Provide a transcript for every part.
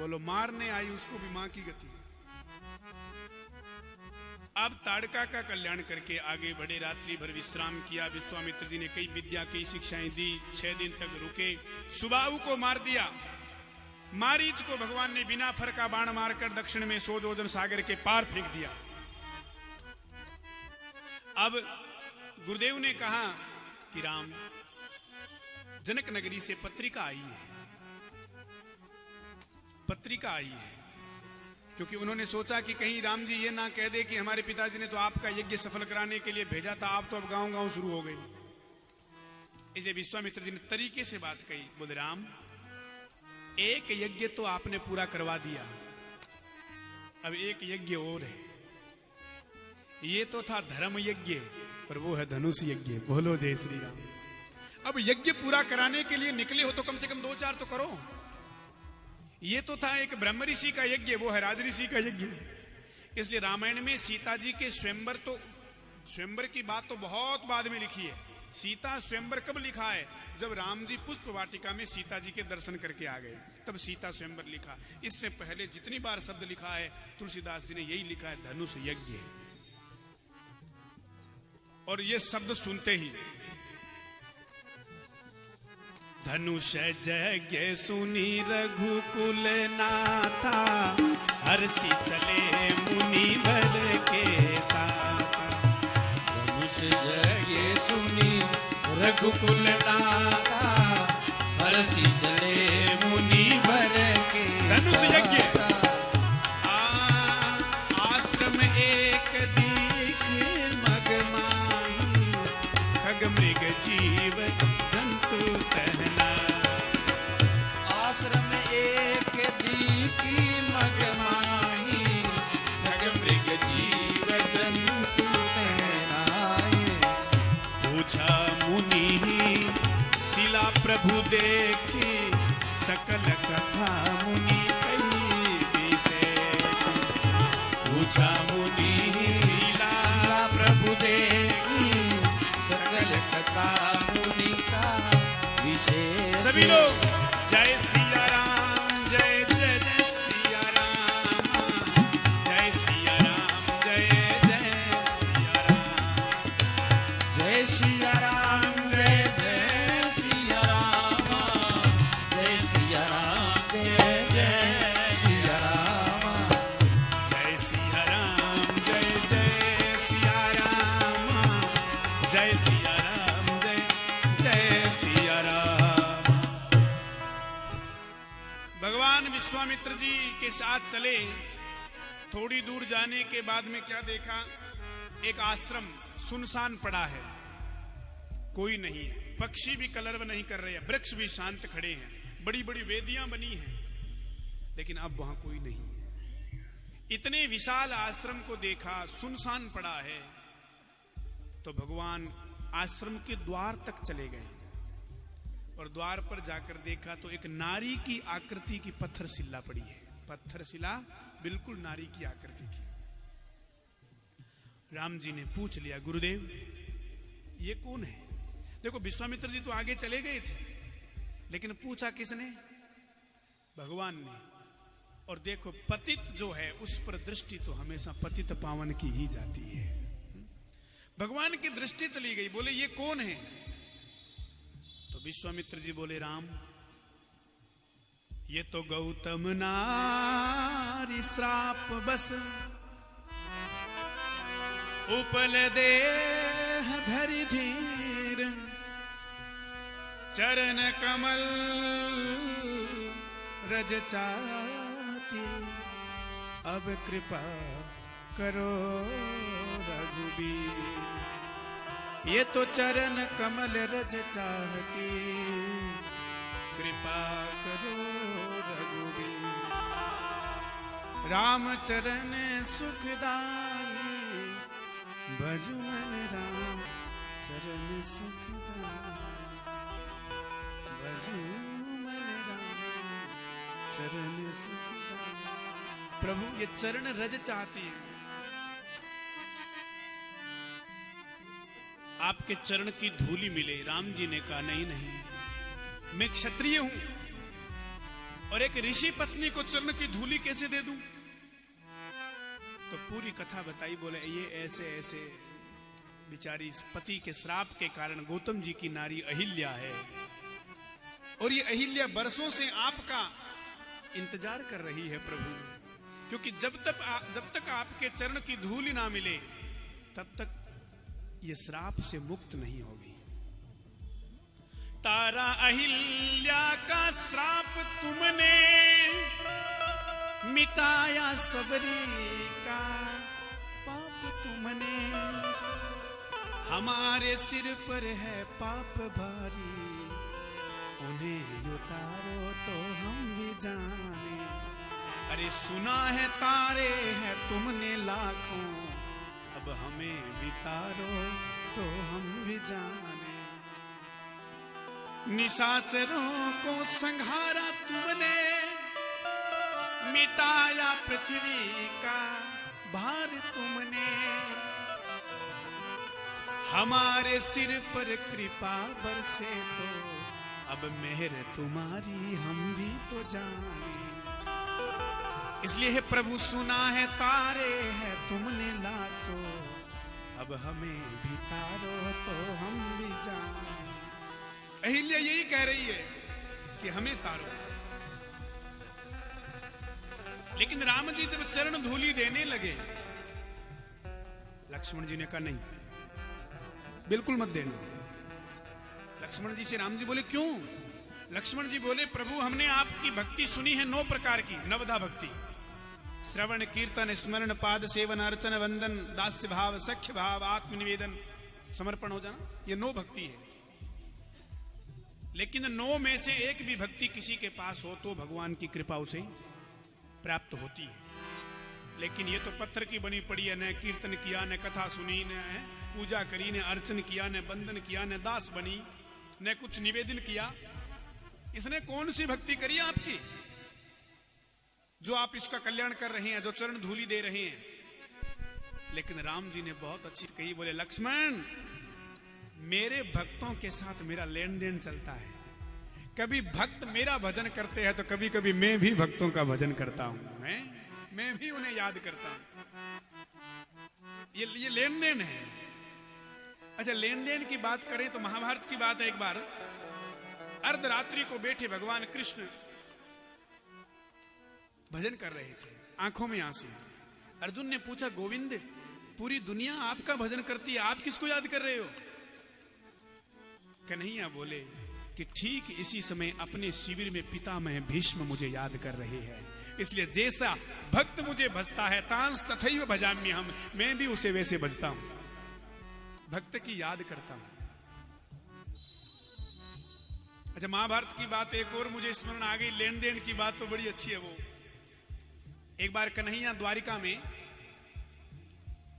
बोलो मारने आई उसको भी मां की गति। अब ताड़का का कल्याण करके आगे बढ़े, रात्रि भर विश्राम किया। विश्वामित्र जी ने कई विद्या कई शिक्षाएं दी, 6 दिन तक रुके। सुबाहु को मार दिया। मारीच को भगवान ने बिना फर का बाण मारकर दक्षिण में 100 योजन सागर के पार फेंक दिया। अब गुरुदेव ने कहा कि राम, जनक नगरी से पत्रिका आई है, पत्रिका आई है, क्योंकि उन्होंने सोचा कि कहीं राम जी ये ना कह दे कि हमारे पिताजी ने तो आपका यज्ञ सफल कराने के लिए भेजा था, आप तो अब गांव गांव शुरू हो गए। इसलिए विश्वामित्र जी ने तरीके से बात कही। बोले राम, एक यज्ञ तो आपने पूरा करवा दिया, अब एक यज्ञ और है। ये तो था धर्म यज्ञ और वो है धनुष यज्ञ। बोलो जय श्री राम। अब यज्ञ पूरा कराने के लिए निकले हो तो कम से कम 2-4 तो करो। ये तो था एक ब्रह्म ऋषि का यज्ञ, वो है राज ऋषि का यज्ञ। इसलिए रामायण में सीता जी के स्वयंवर, तो स्वयंवर की बात तो बहुत बाद में लिखी है। सीता स्वयंवर कब लिखा है? जब राम जी पुष्प वाटिका में सीता जी के दर्शन करके आ गए, तब सीता स्वयंवर लिखा। इससे पहले जितनी बार शब्द लिखा है तुलसीदास जी ने यही लिखा है, धनुष यज्ञ। और ये शब्द सुनते ही धनुष यज्ञ सुनी रघुकुल नाथा, हर्षि चले मुनिवर के साथ। धनुष यज्ञ सुनी रघुकुल नाथा, हर्षि चले मुनिवर के। धनुष यज्ञ आश्रम एक दीख मगमाई, खग मृग जीव जंतु कहना। आश्रम एक दीकी मगमाई, खग मृग जीव जंतु कहनाए। पूछा मुनि शिला प्रभु देखी, सकल कथा मुनि कही विशेष। पूछा मुनि शिला प्रभु देखी, सकल कथा मुनि का विशेष। सभी लोग जय सिया राम, जय जय जय सिया राम, जय सिया राम, जय जय सिया राम, जय सिया राम, जय जय सिया राम, जय सिया राम, जय जय सिया राम, जय सिया राम, जय जय सिया राम, जय सिया राम, जय जय सिया राम। भगवान विश्वामित्र जी के साथ चले। थोड़ी दूर जाने के बाद में क्या देखा? एक आश्रम सुनसान पड़ा है, कोई नहीं है, पक्षी भी कलरव नहीं कर रहे हैं, वृक्ष भी शांत खड़े हैं, बड़ी बड़ी वेदियां बनी हैं, लेकिन अब वहां कोई नहीं है। इतने विशाल आश्रम को देखा, सुनसान पड़ा है, तो भगवान आश्रम के द्वार तक चले गए और द्वार पर जाकर देखा तो एक नारी की आकृति की पत्थर शिला पड़ी है। पत्थर शिला बिल्कुल नारी की आकृति की। राम जी ने पूछ लिया, गुरुदेव ये कौन है? देखो विश्वामित्र जी तो आगे चले गए थे, लेकिन पूछा किसने? भगवान ने। और देखो पतित जो है उस पर दृष्टि तो हमेशा पतित पावन की ही जाती है। भगवान की दृष्टि चली गई। बोले ये कौन है? तो विश्वामित्र जी बोले, राम ये तो गौतम नारी श्राप बस, उपल देह धरि धीर, चरण कमल रज चाटी, अब कृपा करो रघुबीर। ये तो चरण कमल रज चाहती, कृपा करो रघुबीर। राम चरण सुखदाई, भजु मन राम चरण सुखदाई, भजु मन राम चरण सुखदाई। प्रभु ये चरण रज चाहती है, आपके चरण की धूली मिले। राम जी ने कहा नहीं नहीं, मैं क्षत्रिय हूं और एक ऋषि पत्नी को चरण की धूली कैसे दे दूं? तो पूरी कथा बताई। बोले ये ऐसे ऐसे बिचारी पति के श्राप के कारण गौतम जी की नारी अहिल्या है, और ये अहिल्या बरसों से आपका इंतजार कर रही है प्रभु, क्योंकि जब तक आपके चरण की धूल ना मिले तब तक ये श्राप से मुक्त नहीं होगी। तारा अहिल्या का श्राप तुमने मिटाया, सबरी का पाप तुमने, हमारे सिर पर है पाप भारी, उन्हें उतारो तो हम भी जाने। अरे सुना है तारे हैं तुमने लाखों, अब हमें भी तारो तो हम भी जाने। निशाचरों को संहारा तुमने, मिटाया पृथ्वी का भार तुमने, हमारे सिर पर कृपा बरसे तो अब मेहर तुम्हारी हम भी तो जाने। इसलिए है प्रभु सुना है तारे हैं तुमने लाखों, अब हमें भी तारो तो हम भी जाने। अहिल्या यही कह रही है कि हमें तारो। लेकिन राम जी जब चरण धूली देने लगे, लक्ष्मण जी ने कहा नहीं, बिल्कुल मत देना। लक्ष्मण जी से राम जी बोले क्यों? लक्ष्मण जी बोले प्रभु हमने आपकी भक्ति सुनी है 9 प्रकार की, नवधा भक्ति, श्रवण कीर्तन स्मरण पाद सेवन अर्चन वंदन दास्य भाव सख्य भाव आत्मनिवेदन समर्पण हो जाना, ये 9 भक्ति है। लेकिन 9 में से एक भी भक्ति किसी के पास हो तो भगवान की कृपा उसे प्राप्त होती है। लेकिन ये तो पत्थर की बनी पड़ी है, न कीर्तन किया, न कथा सुनी, न पूजा करी, न अर्चन किया, न बंधन किया, न दास बनी, न कुछ निवेदन किया। इसने कौन सी भक्ति करी आपकी जो आप इसका कल्याण कर रहे हैं, जो चरण धूली दे रहे हैं? लेकिन राम जी ने बहुत अच्छी कही। बोले लक्ष्मण मेरे भक्तों के साथ मेरा लेन देन चलता है, कभी भक्त मेरा भजन करते हैं तो कभी कभी मैं भी भक्तों का भजन करता हूं, मैं भी उन्हें याद करता हूं। ये लेन देन है। अच्छा, लेन देन की बात करें तो महाभारत की बात है। एक बार अर्धरात्रि को बैठे भगवान कृष्ण भजन कर रहे थे, आंखों में आंसू। अर्जुन ने पूछा गोविंद पूरी दुनिया आपका भजन करती है, आप किसको याद कर रहे हो? कन्हैया बोले कि ठीक इसी समय अपने शिविर में पितामह भीष्म मुझे याद कर रहे हैं, इसलिए जैसा भक्त मुझे भजता है तांस तथैव भजाम्य हम, मैं भी उसे वैसे भजता हूं, भक्त की याद करता हूं। अच्छा, महाभारत की बात एक और मुझे स्मरण आ गई, लेन देन की बात तो बड़ी अच्छी है वो। एक बार कन्हैया द्वारिका में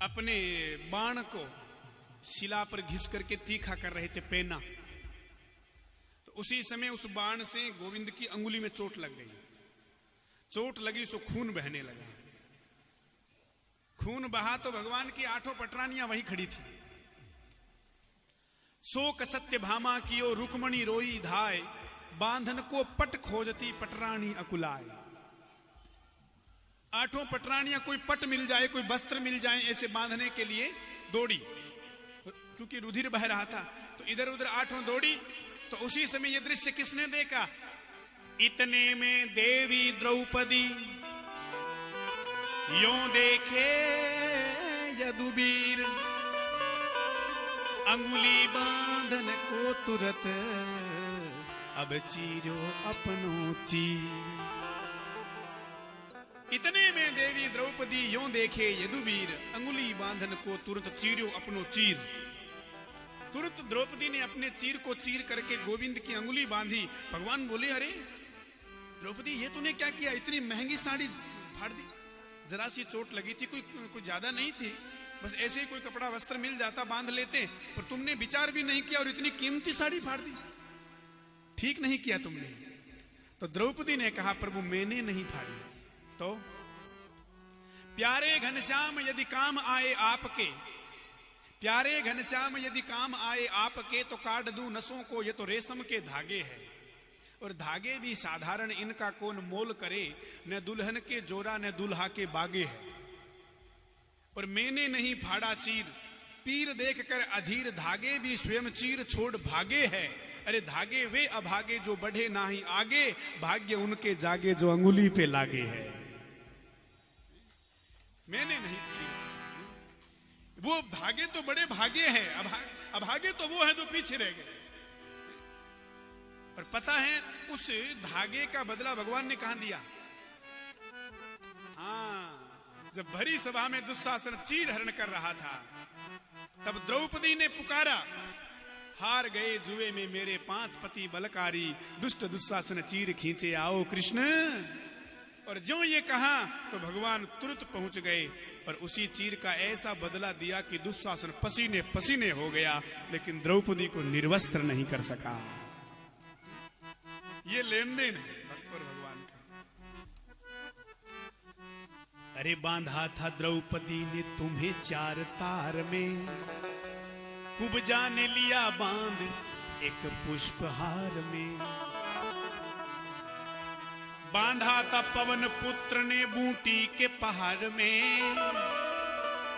अपने बाण को शिला पर घिस करके तीखा कर रहे थे, पेना। तो उसी समय उस बाण से गोविंद की अंगुली में चोट लग गई। चोट लगी सो खून बहने लगा। खून बहा तो भगवान की 8 पटरानियां वहीं खड़ी थी। शोक सत्य भामा कियो रुक्मणी रोई धाय, बांधन को पट खोजती पटरानी अकुलाय। 8 पटरानियां कोई पट मिल जाए, कोई वस्त्र मिल जाए ऐसे बांधने के लिए दौड़ी, क्योंकि रुधिर बह रहा था। तो इधर उधर 8 दौड़ी। तो उसी समय यह दृश्य किसने देखा? इतने में देवी द्रौपदी यों देखे यदुवीर, अंगुली बांधन को तुरत अब चीरो अपनो चीर। इतने में देवी द्रौपदी यों देखे यदुवीर, अंगुली बांधन को तुरंत चीरो अपनो चीर। तुरंत द्रौपदी ने अपने चीर को चीर करके गोविंद की अंगुली बांधी। भगवान बोले अरे द्रौपदी ये तूने क्या किया? इतनी महंगी साड़ी फाड़ दी। जरा सी चोट लगी थी, कोई ज्यादा नहीं थी, बस ऐसे ही कोई कपड़ा वस्त्र मिल जाता बांध लेते, पर तुमने विचार भी नहीं किया और इतनी कीमती साड़ी फाड़ दी, ठीक नहीं किया तुमने। तो द्रौपदी ने कहा प्रभु मैंने नहीं फाड़ी। तो प्यारे घनश्याम यदि काम आए आपके, प्यारे घनश्याम यदि काम आए आपके, तो काट दूं नसों को, ये तो रेशम के धागे हैं। और धागे भी साधारण, इनका कौन मोल करे, न दुल्हन के जोड़ा न दुल्हा के बागे है। और मैंने नहीं फाड़ा चीर, पीर देखकर अधीर, धागे भी स्वयं चीर छोड़ भागे है। अरे धागे वे अभागे जो बढ़े ना ही आगे, भाग्य उनके जागे जो अंगुली पे लागे है। मैंने नहीं चीर, वो धागे तो बड़े भागे हैं, अभागे तो वो हैं जो पीछे रह गए। और पता है उस धागे का बदला भगवान ने कहां दिया? हाँ, जब भरी सभा में दुशासन चीर हरण कर रहा था, तब द्रौपदी ने पुकारा, हार गए जुए में मेरे 5 पति बलकारी, दुष्ट दुशासन चीर खींचे आओ कृष्ण। और जो ये कहा तो भगवान तुरंत पहुंच गए और उसी चीर का ऐसा बदला दिया कि दुशासन पसीने पसीने हो गया, लेकिन द्रौपदी को निर्वस्त्र नहीं कर सका। ये लेन देन है भक्त और भगवान का। अरे बांधा था द्रौपदी ने तुम्हें 4 तार में, कुब्जा ने लिया बांध एक पुष्पहार में। बांधा था पवन पुत्र ने बूटी के पहाड़ में,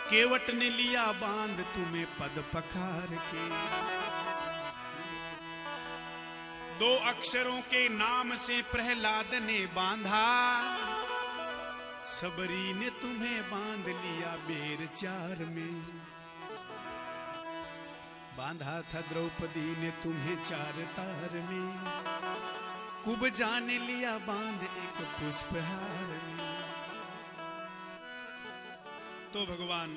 केवट ने लिया बांध तुम्हें पद पखार के। 2 अक्षरों के नाम से प्रहलाद ने बांधा, सबरी ने तुम्हें बांध लिया बेर 4 में। बांधा था द्रौपदी ने तुम्हें 4 तार में, कुब्जा ने लिया बांध एक पुष्पहार में। तो भगवान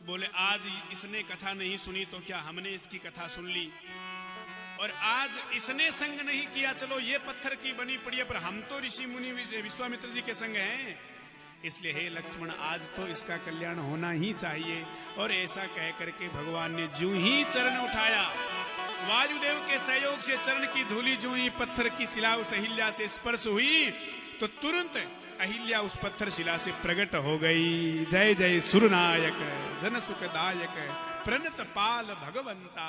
बोले, आज इसने कथा नहीं सुनी तो क्या हमने इसकी कथा सुन ली? और आज इसने संग नहीं किया, चलो ये पत्थर की बनी पड़ी है, पर हम तो ऋषि मुनि विश्वामित्र जी के संग हैं, इसलिए हे लक्ष्मण आज तो इसका कल्याण होना ही चाहिए। और ऐसा कह करके भगवान ने जो ही चरण उठाया, वायुदेव के सहयोग से चरण की धूलि जो ही पत्थर की शिला उस अहिल्या से स्पर्श हुई, तो तुरंत अहिल्या उस पत्थर शिला से प्रकट हो गई। जय जय सुरनायक जन सुखदायक प्रणत पाल भगवंता,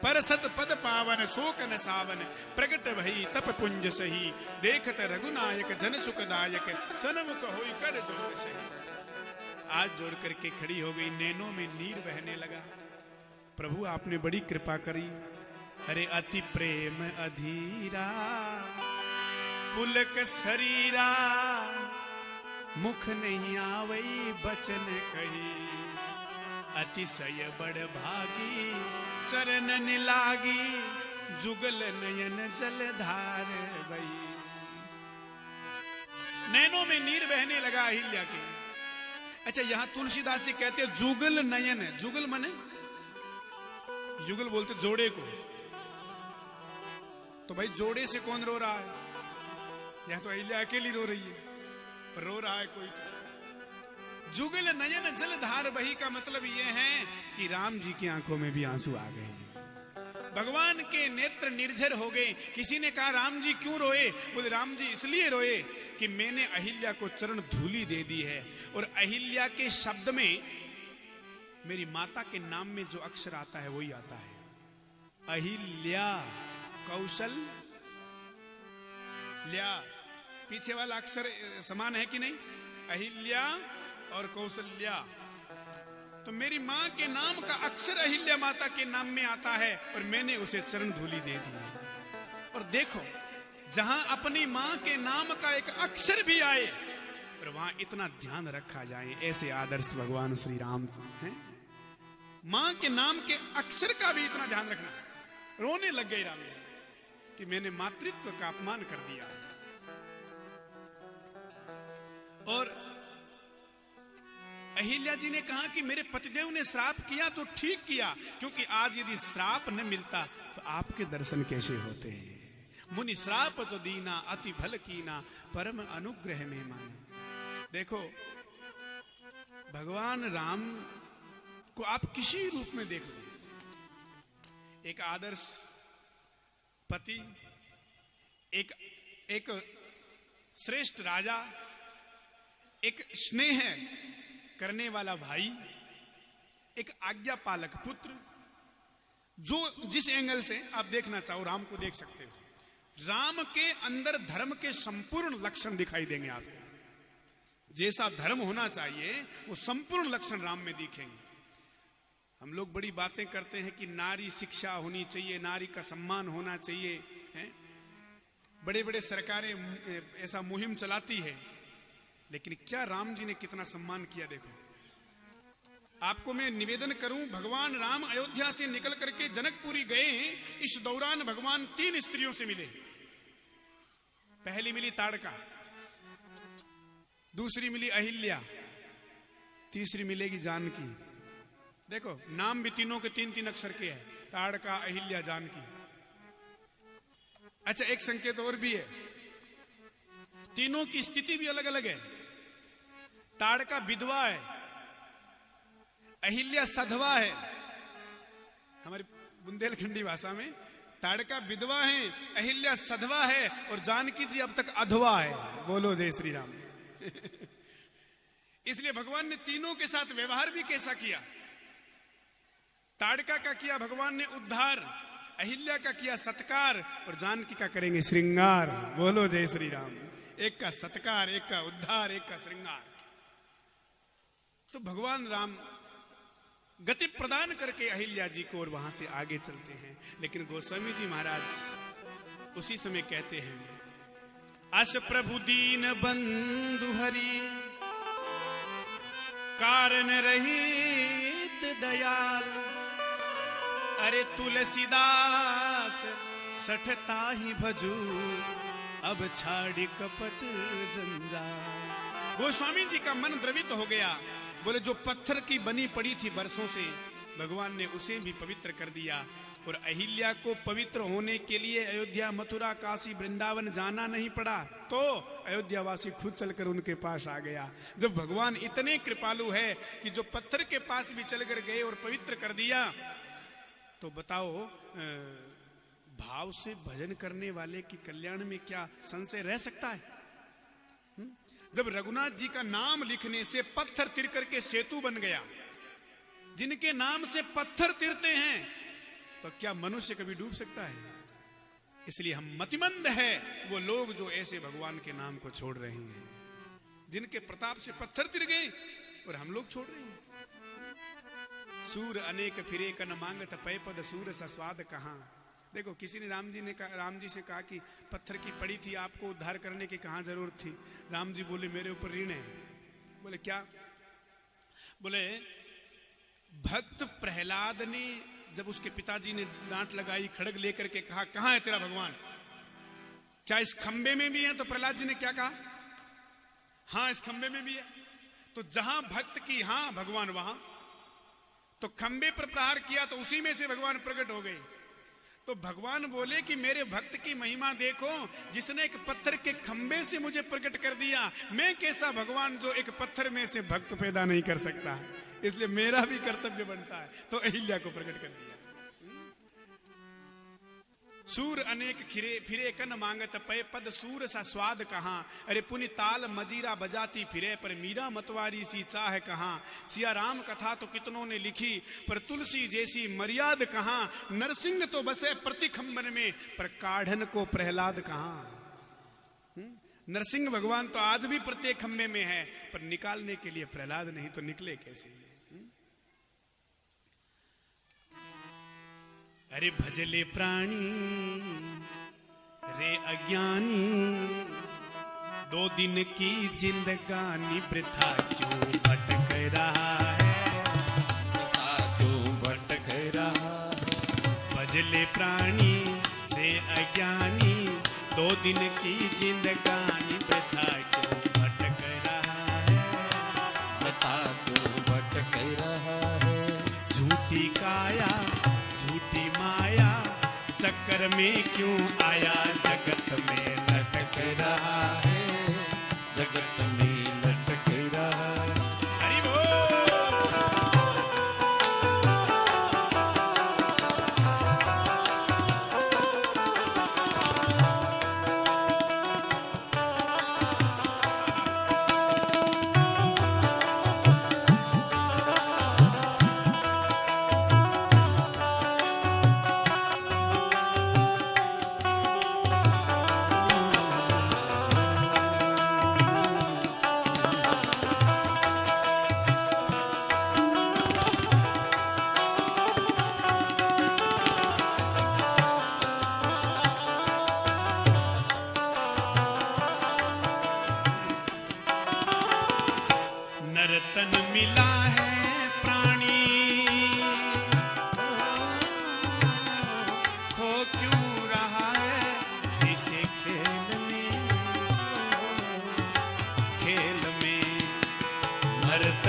परसत पद पावन शोक न सावन, प्रगट भई तप पुंज सही, देखत रघुनायक जन सुखदायक, सनमुख होई कर जोर सही। आज जोड़ करके खड़ी हो गई, नैनों में नीर बहने लगा। प्रभु आपने बड़ी कृपा करी। अरे अति प्रेम अधीरा पुलक शरीरा, मुख नहीं आवई बचन कही, अतिशय बड़ भागी चरण निलागी, जुगल नयन जलधार भई। नैनों में नीर बहने लगा अहिल्या के। अच्छा, यहां तुलसीदास जी कहते हैं जुगल नयन, जुगल माने युगल बोलते जोड़े को, तो भाई जोड़े से कौन रो रहा है? यह तो अहिल्या अकेली रो रही है, पर रो रहा है कोई। जुगल नयन जलधार बही का मतलब यह है कि राम जी की आंखों में भी आंसू आ गए, भगवान के नेत्र निर्झर हो गए। किसी ने कहा राम जी क्यों रोए? बोले राम जी इसलिए रोए कि मैंने अहिल्या को चरण धूलि दे दी है, और अहिल्या के शब्द में मेरी माता के नाम में जो अक्षर आता है वही आता है अहिल्या। कौशल्या, पीछे वाला अक्षर समान है कि नहीं? अहिल्या और कौशल्या। तो मेरी मां के नाम का अक्षर अहिल्या माता के नाम में आता है, और मैंने उसे चरण धूलि दे दी। और देखो, जहां अपनी मां के नाम का एक अक्षर भी आए, और वहां इतना ध्यान रखा जाए, ऐसे आदर्श भगवान श्री राम हैं। मां के नाम के अक्षर का भी इतना ध्यान रखना। रोने लग गए राम जी कि मैंने मातृत्व का अपमान कर दिया। और अहिल्या जी ने कहा कि मेरे पतिदेव ने श्राप किया तो ठीक किया, क्योंकि आज यदि श्राप न मिलता तो आपके दर्शन कैसे होते हैं। मुनि श्राप जो दीना अति भल कीना, परम अनुग्रह में माना। देखो, भगवान राम को आप किसी रूप में देख लो, एक आदर्श पति, एक श्रेष्ठ राजा, एक स्नेह करने वाला भाई, एक आज्ञा पालक पुत्र, जो जिस एंगल से आप देखना चाहो राम को देख सकते हो। राम के अंदर धर्म के संपूर्ण लक्षण दिखाई देंगे आपको। जैसा धर्म होना चाहिए वो संपूर्ण लक्षण राम में दिखेंगे। हम लोग बड़ी बातें करते हैं कि नारी शिक्षा होनी चाहिए, नारी का सम्मान होना चाहिए, है? बड़े बड़े सरकारें ऐसा मुहिम चलाती है, लेकिन क्या राम जी ने कितना सम्मान किया देखो। आपको मैं निवेदन करूं, भगवान राम अयोध्या से निकल करके जनकपुरी गए। इस दौरान भगवान 3 स्त्रियों से मिले। पहली मिली ताड़का, दूसरी मिली अहिल्या, तीसरी मिलेगी जानकी। देखो नाम भी तीनों के 3-3 अक्षर के हैं, ताड़का, अहिल्या, जानकी। अच्छा एक संकेत और भी है, तीनों की स्थिति भी अलग अलग है। ताड़का विधवा है, अहिल्या सधवा है। हमारी बुंदेलखंडी भाषा में ताड़का विधवा है, अहिल्या सधवा है, और जानकी जी अब तक अधवा है। बोलो जय श्री राम। इसलिए भगवान ने तीनों के साथ व्यवहार भी कैसा किया। ताड़का का किया भगवान ने उद्धार, अहिल्या का किया सत्कार, और जानकी का करेंगे श्रृंगार। बोलो जय श्री राम। एक का सत्कार, एक का उद्धार, एक का श्रृंगार। तो भगवान राम गति प्रदान करके अहिल्या जी को और वहां से आगे चलते हैं। लेकिन गोस्वामी जी महाराज उसी समय कहते हैं, अस प्रभु दीन बंधु हरि कारण रहित दयाल, अरे तुलसीदास सठता ही भजू अब छाड़ी कपट जंजाल। गोस्वामी जी का मन द्रवित हो गया। बोले जो पत्थर की बनी पड़ी थी बरसों से, भगवान ने उसे भी पवित्र कर दिया। और अहिल्या को पवित्र होने के लिए अयोध्या, मथुरा, काशी, वृंदावन जाना नहीं पड़ा, तो अयोध्यावासी खुद चलकर उनके पास आ गया। जब भगवान इतने कृपालु है कि जो पत्थर के पास भी चलकर गए और पवित्र कर दिया, तो बताओ भाव से भजन करने वाले की कल्याण में क्या संशय रह सकता है। जब रघुनाथ जी का नाम लिखने से पत्थर तिर करके सेतु बन गया, जिनके नाम से पत्थर तिरते हैं, तो क्या मनुष्य कभी डूब सकता है। इसलिए हम मतिमंद है वो लोग जो ऐसे भगवान के नाम को छोड़ रहे हैं, जिनके प्रताप से पत्थर तिर गए और हम लोग छोड़ रहे हैं। सूर अनेक फिरे कन मांगत पै पद सूर सा स्वाद कहां। देखो किसी ने राम जी से कहा कि पत्थर की पड़ी थी, आपको उद्धार करने की कहां जरूरत थी। राम जी बोले मेरे ऊपर ऋण है। बोले क्या? बोले भक्त प्रहलाद ने जब उसके पिताजी ने डांट लगाई, खड़ग लेकर के कहा कहां है तेरा भगवान, क्या इस खंबे में भी है? तो प्रहलाद जी ने क्या कहा? हां इस खंबे में भी है। तो जहां भक्त की हां भगवान वहां, तो खंबे पर प्रहार किया तो उसी में से भगवान प्रकट हो गए। तो भगवान बोले कि मेरे भक्त की महिमा देखो, जिसने एक पत्थर के खंबे से मुझे प्रकट कर दिया, मैं कैसा भगवान जो एक पत्थर में से भक्त पैदा नहीं कर सकता। इसलिए मेरा भी कर्तव्य बनता है। तो अहिल्या को प्रकट कर दिया। सूर अनेक फिरे कन मांगत पै पद सूर सा स्वाद कहां। अरे पुनि ताल मजीरा बजाती फिरे पर मीरा मतवारी सी चाह कहां। सिया राम कथा तो कितनों ने लिखी पर तुलसी जैसी मर्याद कहां। नरसिंह तो बसे प्रतिखंबन में पर काढ़न को प्रहलाद कहां। नरसिंह भगवान तो आज भी प्रत्येक खंबे में है, पर निकालने के लिए प्रहलाद नहीं, तो निकले कैसे। अरे भजले प्राणी रे अज्ञानी, 2 दिन की जिंदगानी वृथा क्यों भटक रहा है, वृथा क्यों भटक रहा है। भजले प्राणी रे अज्ञानी, 2 दिन की जिंदगानी वृथा क्यों भटक रहा है, वृथा क्यों भटक रहा है। झूठी काया झूठी माया चक्कर में क्यों आया, जगत में लटक रहा है, जगत में लटक रहा है। हरि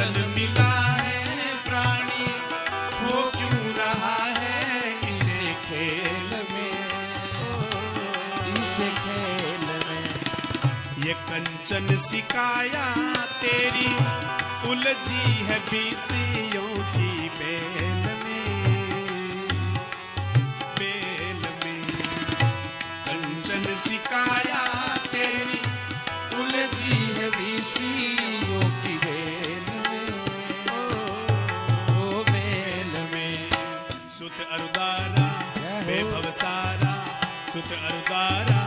तन मिला है प्राणी, खो क्यों रहा है इसे खेल में, इसे खेल में। ये कंचन सिकाया तेरी उलझी है बीसियों की बेल में, बेल में। कंचन सिकाया तेरी उलझी है बीसियों की बेल में, ओ बेल में। सुत अरुदारा बेभव सारा, सुत अरुदारा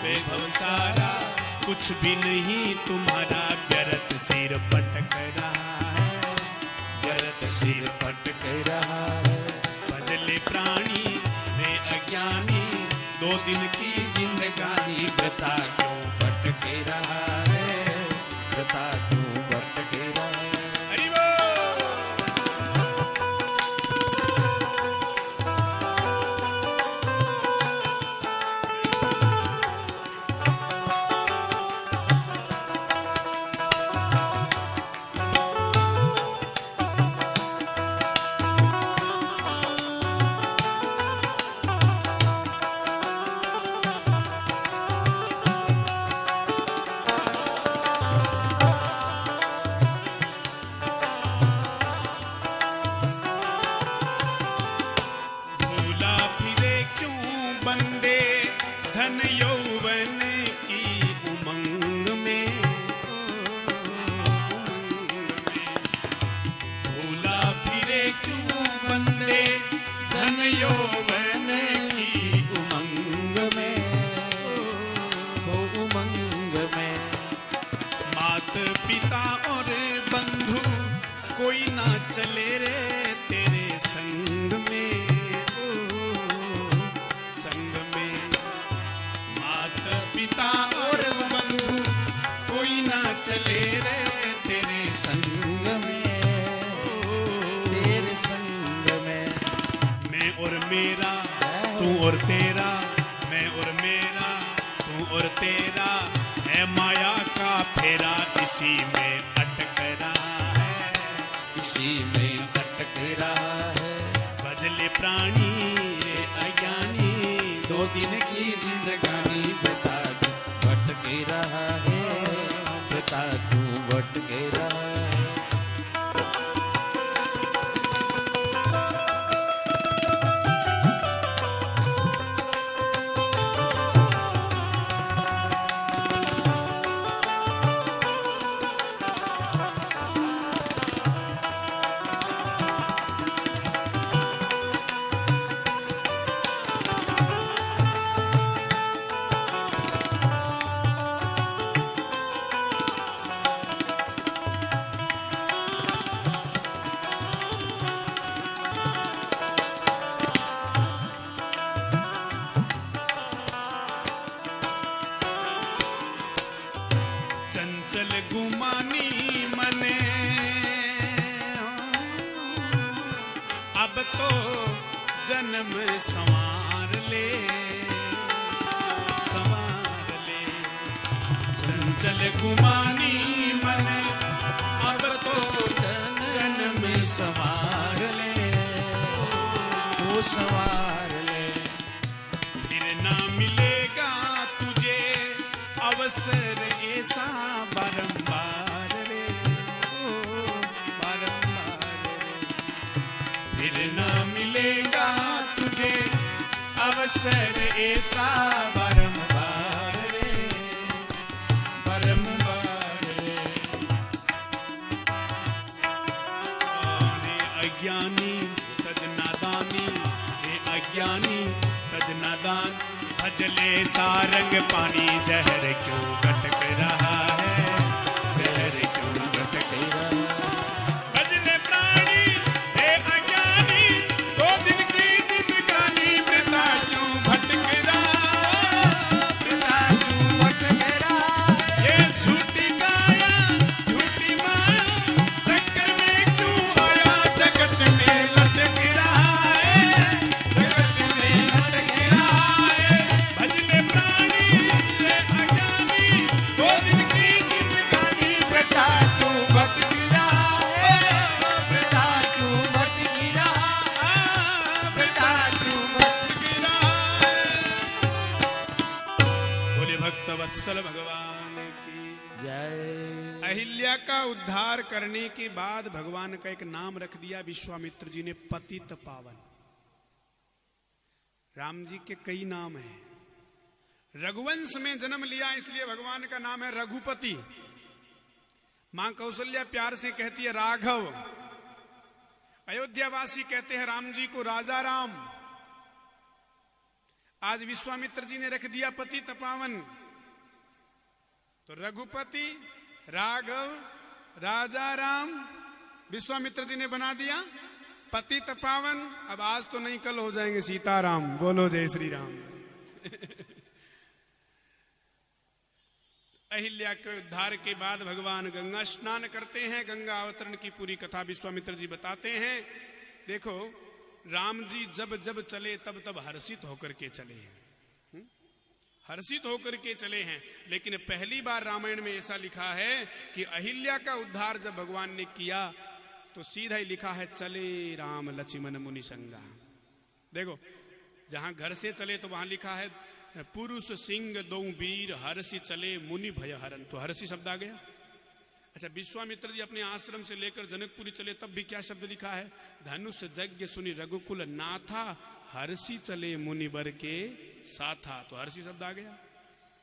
बेभव सारा, कुछ भी नहीं तुम्हारा व्यर्थ सिर पटक रहा है, व्यर्थ सिर पटक रहा है। भजले प्राणी रे अज्ञानी, 2 दिन की जिंदगानी वृथा क्यों भटक रहा है, वृथा क्यों भटक रहा है। हरि बोल। झूला फिरे क्यों बंदे धन यौवन की उमंग में, उमंग में। झूला फिरे क्यों बंदे धन यौवन की उमंग में, ओ उमंग में। मात पिता और बंधु कोई ना चले रे तेरे संग में, ओ संग में। मात पिता और बंधु कोई ना चले रे तेरे संग में, तेरे संग में। मैं और मेरा तू और तेरा, मैं और मेरा तू और तेरा, है माया का फेरा इसी में अटक रहा है, इसी में अटक रहा है। भजले प्राणी रे अज्ञानी, 2 दिन की जिंदगानी वृथा क्यों भटक रहा है, वृथा क्यों भटक रहा है। चंचल गुमानी मने, अब तो जन्म संवार ले, संवार ले। चंचल गुमानी मने, अब तो जन्म संवार ले, वो संवार ले। फिर ना मिलेगा तुझे अवसर ऐसा बारंबार रे, ओ बारंबार रे। फिर ना मिलेगा तुझे अवसर ऐसा बारंबार रे, बारंबार रे। रे अज्ञानी तज नादानी, रे अज्ञानी तज नादान, भजले सारंग पानी जहर क्यों भटक रहा है, जहर क्यों भटक रहा है। भजले प्राणी हे अज्ञानी, 2 दिन की जिंदगानी वृथा क्यों भटक रहा, वृथा क्यों भटक रहा। ये झूठी काया झूठी माया चक्कर में क्यों आया, जगत में लटक रहा है, जगत में लटक रहा है। भजले प्राणी हे अज्ञानी, वत्सल भगवान की जय। अहिल्या का उद्धार करने के बाद भगवान का एक नाम रख दिया विश्वामित्र जी ने, पतित पावन। राम जी के कई नाम हैं। रघुवंश में जन्म लिया इसलिए भगवान का नाम है रघुपति। मां कौशल्या प्यार से कहती है राघव। अयोध्यावासी कहते हैं राम जी को राजा राम। आज विश्वामित्र जी ने रख दिया पतित पावन। तो रघुपति, राघव, राजा राम, विश्वामित्र जी ने बना दिया पतित पावन। अब आज तो नहीं, कल हो जाएंगे सीताराम। बोलो जय श्री राम। अहिल्या के उद्धार के बाद भगवान गंगा स्नान करते हैं। गंगा अवतरण की पूरी कथा विश्वामित्र जी बताते हैं। देखो, राम जी जब जब चले तब तब हर्षित होकर के चले हैं, हर्षित होकर के चले हैं। लेकिन पहली बार रामायण में ऐसा लिखा है कि अहिल्या का उद्धार जब भगवान ने किया तो सीधा ही लिखा है चले राम लक्ष्मण मुनि संगा। देखो, जहां घर से चले तो वहां लिखा है पुरुष सिंह दो वीर हर्षि चले मुनि भय हरन। तो हर्षि शब्द आ गया। अच्छा, विश्वामित्र जी अपने आश्रम से लेकर जनकपुरी चले तब भी क्या शब्द लिखा है? धनुष यज्ञ सुनि रघुकुल नाथा हर्षि चले मुनिवर के साथा। तो हर्षि शब्द आ गया।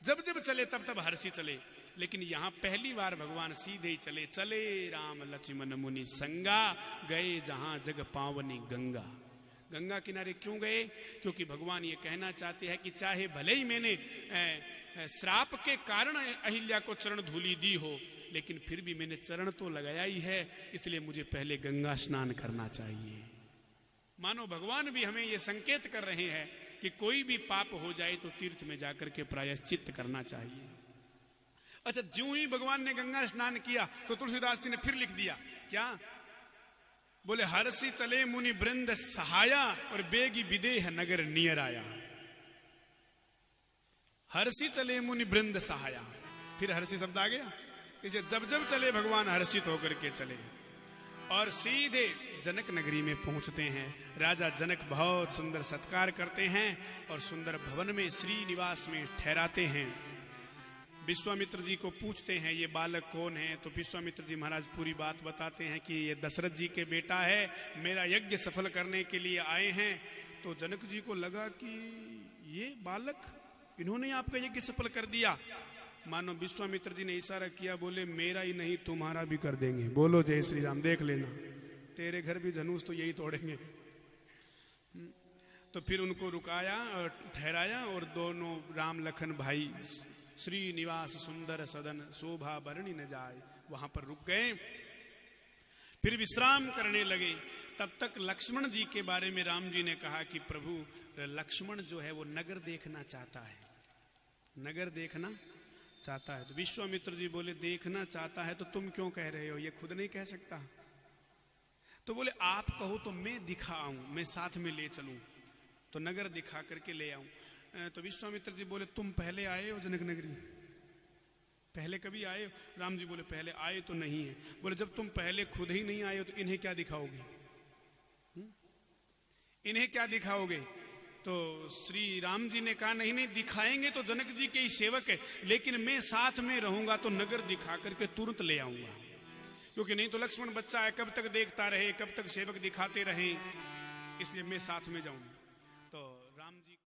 जब जब चले तब तब हर्षि चले। लेकिन यहां पहली बार भगवान सीधे ही चले, चले राम लक्ष्मण मुनि संगा गए जहां जग पावनी गंगा। गंगा किनारे क्यों गए? क्योंकि भगवान ये कहना चाहते हैं कि चाहे भले ही मैंने श्राप के कारण अहिल्या को चरण धूलि दी हो, लेकिन फिर भी मैंने चरण तो लगाया ही है, इसलिए मुझे पहले गंगा स्नान करना चाहिए। मानो भगवान भी हमें ये संकेत कर रहे हैं कि कोई भी पाप हो जाए तो तीर्थ में जाकर के प्रायश्चित करना चाहिए। अच्छा, ज्यों ही भगवान ने गंगा स्नान किया तो तुलसीदास जी ने फिर लिख दिया क्या? बोले हर्षि चले मुनि वृंद सहाया और बेगी विदेह नगर नियर आया। हर्षि चले मुनि वृंद सहाया, फिर हर्षि शब्द आ गया। इसलिए जब जब चले भगवान हर्षित होकर के चले और सीधे जनक नगरी में पहुंचते हैं। राजा जनक बहुत सुंदर सत्कार करते हैं और सुंदर भवन में श्रीनिवास में ठहराते हैं। विश्वामित्र जी को पूछते हैं ये बालक कौन है? तो विश्वामित्र जी महाराज पूरी बात बताते हैं कि ये दशरथ जी के बेटा है, मेरा यज्ञ सफल करने के लिए आए हैं। तो जनक जी को लगा कि ये बालक, इन्होंने आपका यज्ञ सफल कर दिया। मानो विश्वामित्र जी ने इशारा किया, बोले मेरा ही नहीं तुम्हारा भी कर देंगे। बोलो जय श्री राम। देख लेना, तेरे घर भी धनुष तो यही तोड़ेंगे। तो फिर उनको रुकाया और ठहराया और दोनों राम लखन भाई श्रीनिवास सुंदर सदन शोभा बरनी न जाए, वहां पर रुक गए। फिर विश्राम करने लगे। तब तक लक्ष्मण जी के बारे में राम जी ने कहा कि प्रभु, लक्ष्मण जो है वो नगर देखना चाहता है, नगर देखना चाहता है। तो विश्वामित्र जी बोले देखना चाहता है तो तुम क्यों कह रहे हो? ये खुद नहीं कह सकता। तो बोले आप कहो तो मैं दिखाऊं, मैं साथ में ले चलूं, तो नगर दिखा करके ले आऊं। तो विश्वामित्र जी बोले तुम पहले आए हो जनक नगरी? पहले कभी आए हो? राम जी बोले पहले आए तो नहीं है। बोले जब तुम पहले खुद ही नहीं आए हो तो इन्हें क्या दिखाओगे? इन्हें क्या दिखाओगे? तो श्री राम जी ने कहा नहीं नहीं, दिखाएंगे तो जनक जी के ही सेवक है, लेकिन मैं साथ में रहूंगा तो नगर दिखा करके तुरंत ले आऊंगा। क्योंकि नहीं तो लक्ष्मण बच्चा है, कब तक देखता रहे, कब तक सेवक दिखाते रहे, इसलिए मैं साथ में जाऊंगा। तो राम जी